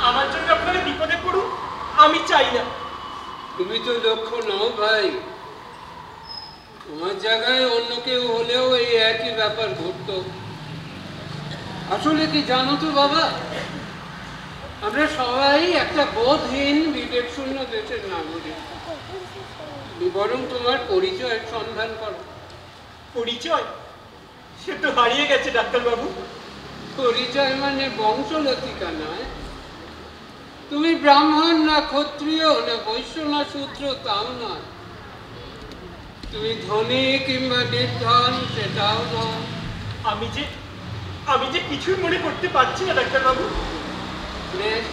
আমার জন্য আপনারা বিপদে পড়ুন আমি চাই না। তুমি তো দক্ষ নও ভাই, তোমার জায়গায় অন্য কেউ হলেও এই একই ব্যাপার ঘটতো। আসলে কি জানো তো বাবা, আমরা সবাই একটা বোধহীন বিবেকশূন্য দেশের নাগরিক। বরং তোমার পরিচয়ের সন্ধান করো। পরিচয়? সে তো হারিয়ে গেছে ডাক্তারবাবু। পরিচয় মানে বংশলতিকা নয়। তুমি ব্রাহ্মণ না ক্ষত্রিয় না বৈশ্য না শূদ্র তাও নয়। তুমি ধনী কিংবা নির্ধন সেটাও নয়। আমি যে কিছুই মনে করতে পারছি না ডাক্তারবাবু। বেশ,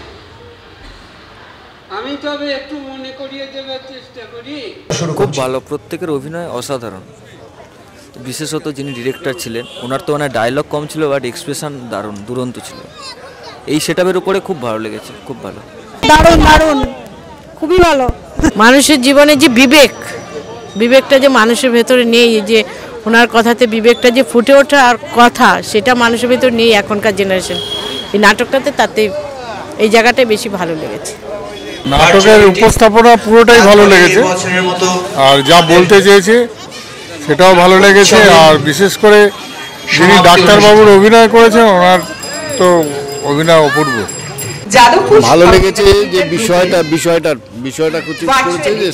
আমি তবে একটু মনে করিয়ে দেওয়ার চেষ্টা করি। খুব ভালো, প্রত্যেকের অভিনয় অসাধারণ। বিশেষত যিনি ডিরেক্টর ছিলেন ওনার তো ডায়লগ কম ছিল, বাট এক্সপ্রেশন দারুণ, দুরন্ত ছিল। এই সেটআপের উপরে খুব ভালো লেগেছে, খুব ভালো, দারুণ দারুণ, খুবই ভালো। মানুষের জীবনে যে বিবেকটা যে মানুষের ভেতরে নেই, যে ওনার কথাতে বিবেকটা যে ফুটে ওঠার কথা সেটা মানুষের ভেতরে নেই এখনকার জেনারেশন। এই নাটকটাতে তাতে এই জায়গাটাই বেশি ভালো লেগেছে। নাটকের উপস্থাপনা পুরোটাই ভালো লেগেছে, আর যা বলতে চেয়েছে সেটাও ভালো লেগেছে। আর বিশেষ করে যিনি ডাক্তারবাবুর অভিনয় করেছেন ওনার তো অভিনয় অপূর্ব। ভালো লেগেছে যে বিষয়টা করেছে যে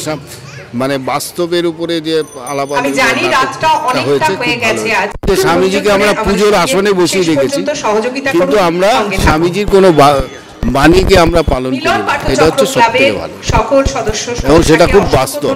মানে বাস্তবের উপরে যে আলাপ হয়েছে। স্বামীজিকে আমরা পুজোর আসনে বসিয়ে রেখেছি, কিন্তু আমরা স্বামীজির কোনো বাণীকে আমরা পালন করি না। এটা হচ্ছে সবথেকে ভালো এবং সেটা খুব বাস্তব।